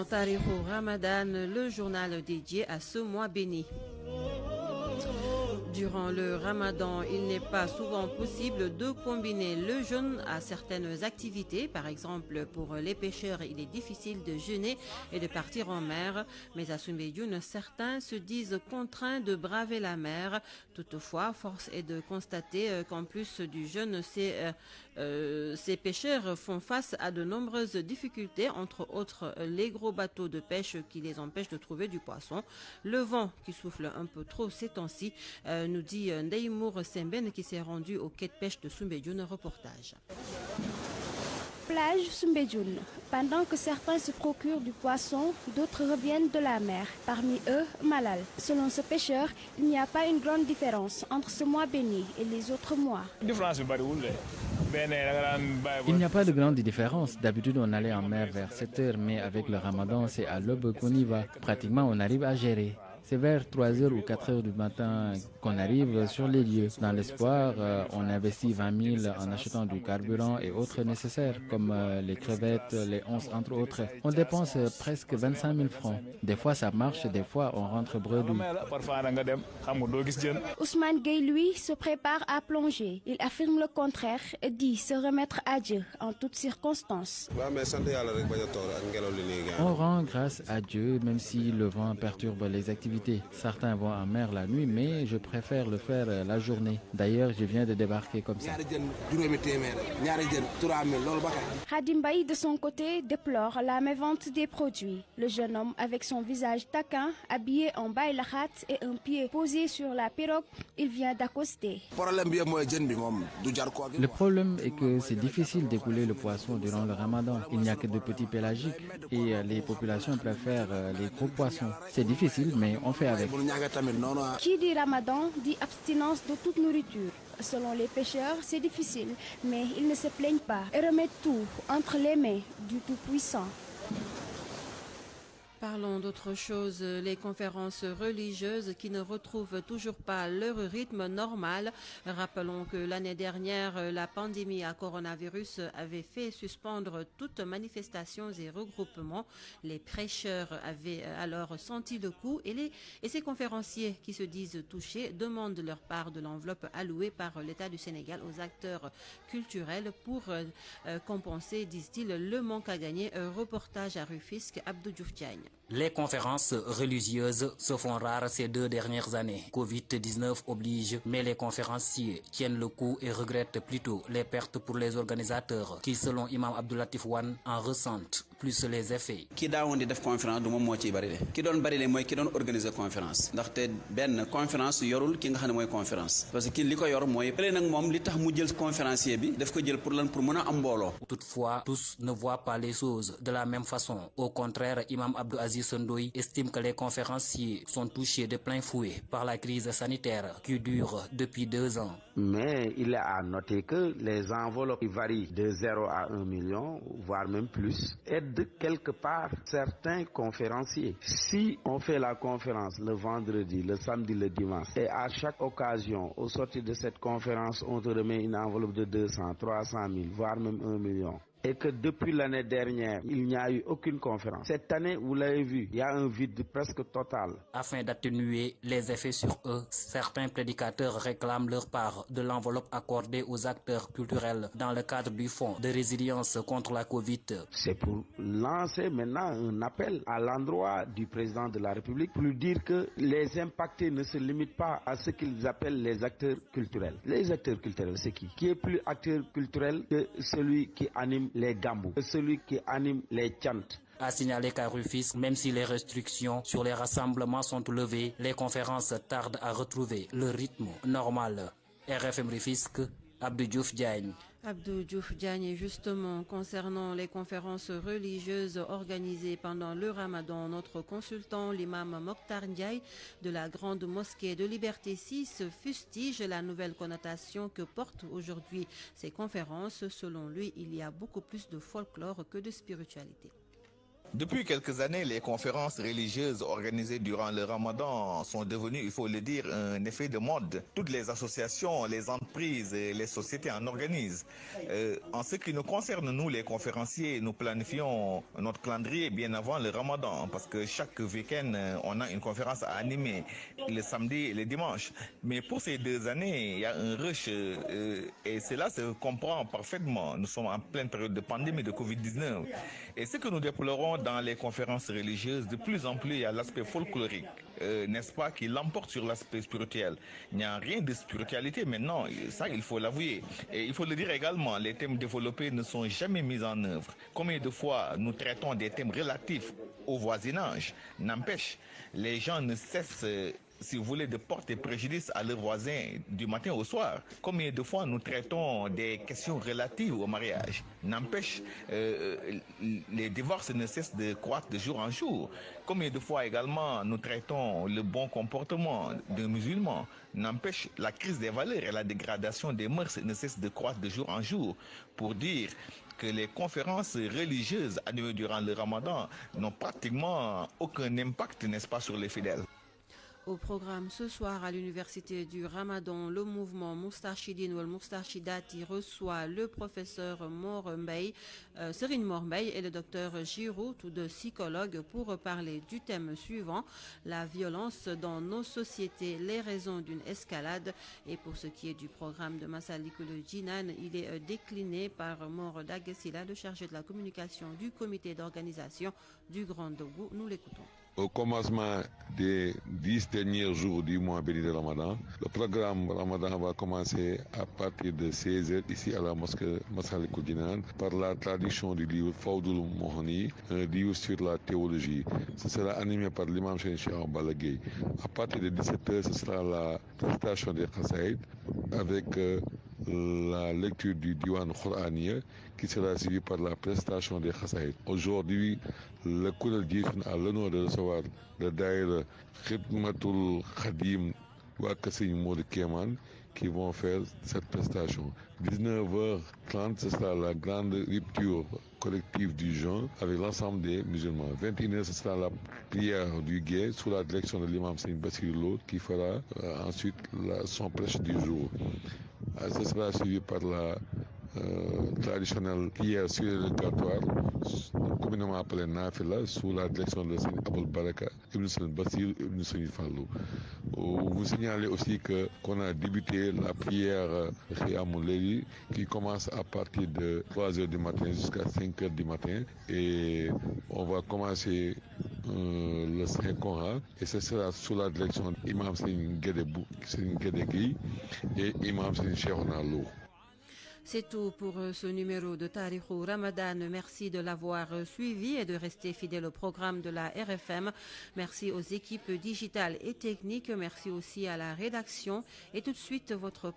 Tariqou Ramadan, le journal dédié à ce mois béni. Durant le ramadan, il n'est pas souvent possible de combiner le jeûne à certaines activités. Par exemple, pour les pêcheurs, il est difficile de jeûner et de partir en mer. Mais à Soumbédioune, certains se disent contraints de braver la mer. Toutefois, force est de constater qu'en plus du jeûne, ces pêcheurs font face à de nombreuses difficultés, entre autres les gros bateaux de pêche qui les empêchent de trouver du poisson, le vent qui souffle un peu trop ces temps-ci, nous dit Ndeymour Semben qui s'est rendu au quai de pêche de Soumbédioune. Reportage. Plage Soumbédioune. Pendant que certains se procurent du poisson, d'autres reviennent de la mer. Parmi eux, Malal. Selon ce pêcheur, il n'y a pas une grande différence entre ce mois béni et les autres mois. Il n'y a pas de grande différence. D'habitude, on allait en mer vers 7 heures, mais avec le ramadan, c'est à l'aube qu'on y va. Pratiquement, on arrive à gérer. C'est vers 3 heures ou 4 heures du matin qu'on arrive sur les lieux. Dans l'espoir, on investit 20 000 en achetant du carburant et autres nécessaires, comme les crevettes, les onces, entre autres. On dépense presque 25 000 francs. Des fois, ça marche, des fois, on rentre bredouille. Ousmane Gueye, lui, se prépare à plonger. Il affirme le contraire et dit se remettre à Dieu en toutes circonstances. On rend grâce à Dieu, même si le vent perturbe les activités. Certains vont en mer la nuit, mais je préfère le faire la journée. D'ailleurs, je viens de débarquer comme ça. Khadim Baye, de son côté, déplore la mévente des produits. Le jeune homme, avec son visage taquin, habillé en baïlahat et un pied posé sur la pirogue, il vient d'accoster. Le problème est que c'est difficile d'écouler le poisson durant le ramadan. Il n'y a que de petits pélagiques et les populations préfèrent les gros poissons. C'est difficile, mais on fait avec. Qui dit ramadan dit abstinence de toute nourriture. Selon les pêcheurs, c'est difficile, mais ils ne se plaignent pas et remettent tout entre les mains du Tout-Puissant. Parlons d'autre chose, les conférences religieuses qui ne retrouvent toujours pas leur rythme normal. Rappelons que l'année dernière, la pandémie à coronavirus avait fait suspendre toute manifestation et regroupement. Les prêcheurs avaient alors senti le coup et ces conférenciers qui se disent touchés demandent leur part de l'enveloppe allouée par l'État du Sénégal aux acteurs culturels pour compenser, disent-ils, le manque à gagner. Reportage à Rufisque, Abdou Diouf Diagne. Les conférences religieuses se font rares ces 2 dernières années. Covid-19 oblige, mais les conférenciers tiennent le coup et regrettent plutôt les pertes pour les organisateurs qui, selon Imam Abdoulatif Wane, en ressentent plus les effets. Ki daawoon di def conférence du moom moo ciy bari de ki doon bari le mooy ki doon organiser conférence ndaxte benn conférence yorul ki nga xam ne mooy conférence parce que ki li ko yor mooy pële nag moom li tax mu jël conférencier bi daf ko jël pour lan pour mën a am mbooloo. Toutefois, tous ne voient pas les choses de la même façon. Au contraire, Imam Abdou Aziz Sondoy estime que les conférenciers sont touchés de plein fouet par la crise sanitaire qui dure depuis 2 ans. Mais il est à noter que les enveloppes varient de 0 à 1 million, voire même plus, aident quelque part certains conférenciers. Si on fait la conférence le vendredi, le samedi, le dimanche, et à chaque occasion, au sortir de cette conférence, on te remet une enveloppe de 200, 300 000, voire même 1 million. Et que depuis l'année dernière, il n'y a eu aucune conférence. Cette année, vous l'avez vu, il y a un vide presque total. Afin d'atténuer les effets sur eux, certains prédicateurs réclament leur part de l'enveloppe accordée aux acteurs culturels dans le cadre du fonds de résilience contre la Covid. C'est pour lancer maintenant un appel à l'endroit du président de la République pour lui dire que les impactés ne se limitent pas à ce qu'ils appellent les acteurs culturels. Les acteurs culturels, c'est qui? Qui est plus acteur culturel que celui qui anime les gambous, celui qui anime les chants? A signalé qu'à Rufisque, même si les restrictions sur les rassemblements sont levées, les conférences tardent à retrouver le rythme normal. RFM Rufisque, Abdou Diouf Diagne. Abdou Diouf Diagne, justement, concernant les conférences religieuses organisées pendant le Ramadan, notre consultant, l'imam Mokhtar Ndiaye de la Grande Mosquée de Liberté 6, fustige la nouvelle connotation que portent aujourd'hui ces conférences. Selon lui, il y a beaucoup plus de folklore que de spiritualité. Depuis quelques années, les conférences religieuses organisées durant le Ramadan sont devenues, il faut le dire, un effet de mode. Toutes les associations, les entreprises et les sociétés en organisent. En ce qui nous concerne, nous les conférenciers, nous planifions notre calendrier bien avant le Ramadan parce que chaque week-end, on a une conférence à animer le samedi et le dimanche. Mais pour ces 2 années, il y a un rush et cela se comprend parfaitement. Nous sommes en pleine période de pandémie de Covid-19. Et ce que nous déplorons dans les conférences religieuses, de plus en plus, il y a l'aspect folklorique, n'est-ce pas, qui l'emporte sur l'aspect spirituel. Il n'y a rien de spiritualité maintenant, ça il faut l'avouer. Et il faut le dire également, les thèmes développés ne sont jamais mis en œuvre. Combien de fois nous traitons des thèmes relatifs au voisinage? N'empêche, les gens ne cessent si vous voulez, de porter préjudice à leurs voisins du matin au soir. Combien de fois nous traitons des questions relatives au mariage? N'empêche, les divorces ne cessent de croître de jour en jour. Combien de fois également nous traitons le bon comportement d'un musulman? N'empêche, la crise des valeurs et la dégradation des mœurs ne cessent de croître de jour en jour. Pour dire que les conférences religieuses animées durant le Ramadan n'ont pratiquement aucun impact, n'est-ce pas, sur les fidèles. Au programme ce soir à l'université du Ramadan, le mouvement Moustarchidine ou le Moustarchidati reçoit le professeur Serine Mormey et le docteur Giroud, tous deux psychologues, pour parler du thème suivant, la violence dans nos sociétés, les raisons d'une escalade. Et pour ce qui est du programme de Massalikul Jinan, il est décliné par Mor Dagesila, le chargé de la communication du comité d'organisation du Grand Dougou. Nous l'écoutons. Au commencement des 10 derniers jours du mois béni de Ramadan, le programme Ramadan va commencer à partir de 16h ici à la mosquée Massalikul Jinan par la traduction du livre Fawdul Mohani, un livre sur la théologie. Ce sera animé par l'imam Cheikh Balla Gueye. À partir de 17h, ce sera la prestation des Khasaïd avec la lecture du Diwan Khoraniya qui sera suivie par la prestation des Khasaïd. Aujourd'hui, le Kourel Djifn a l'honneur de recevoir le daïra Khidmatul Khadim Wakassine Maud Kéman qui vont faire cette prestation. 19h30, ce sera la grande rupture collective du jeûne avec l'ensemble des musulmans. 21h, ce sera la prière du guet sous la direction de l'imam Seigne Bassirou qui fera ensuite son prêche du jour. Ce sera suivi par la traditionnelle prière surrogatoire, communément appelée Nafila, sous la direction de Seigne Aboul Baraka, Ibn Seigne Bassir, Ibn Seigne Fallou. Vous signalez aussi qu'on a débuté la prière Khiyamul Layli qui commence à partir de 3h du matin jusqu'à 5h du matin et on va commencer le Saint-Coran et ce sera sous la direction d'Imam Seigne Guédé et Imam Seigne Cheikhouna Lo. C'est tout pour ce numéro de Tarikhou Ramadan. Merci de l'avoir suivi et de rester fidèle au programme de la RFM. Merci aux équipes digitales et techniques. Merci aussi à la rédaction. Et tout de suite, votre